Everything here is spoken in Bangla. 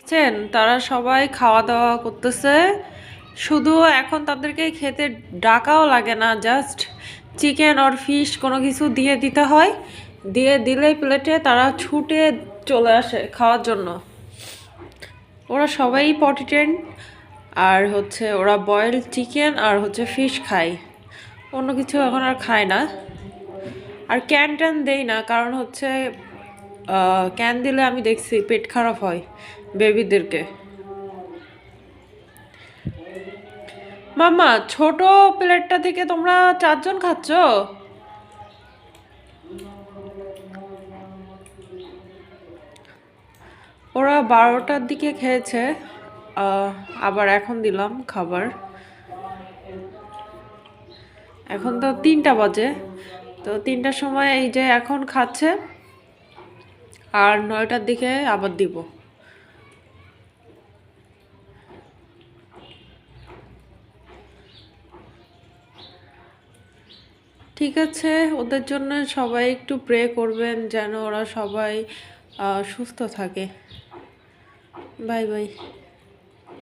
চেন তারা সবাই খাওয়া দাওয়া করতেছে। শুধু এখন তাদেরকে খেতে ডাকাও লাগে না, জাস্ট চিকেন আর ফিশ কোনো কিছু দিয়ে দিতে হয়, দিয়ে দিলেই প্লেটে তারা ছুটে চলে আসে খাওয়ার জন্য। ওরা সবাই পটি ট্রেন। আর হচ্ছে ওরা বয়েলড চিকেন আর হচ্ছে ফিশ খায়, অন্য কিছু এখন আর খায় না। আর ক্যান ট্যান দেই না, কারণ হচ্ছে ক্যান দিলে আমি দেখছি পেট খারাপ হয় বেবিদেরকে। মাম্মা, ছোট প্লেটটা থেকে তোমরা 4 জন খাচ্ছ? ওরা 12টার দিকে খেয়েছে, আবার এখন দিলাম খাবার। এখন তো 3টা বাজে, তো 3টার সময় এই যে এখন খাচ্ছে, আর 9টার দিকে আবার দিব। ঠিক আছে, ওদের জন্য সবাই একটু প্রে করবেন যেন ওরা সবাই সুস্থ থাকে। Bye bye.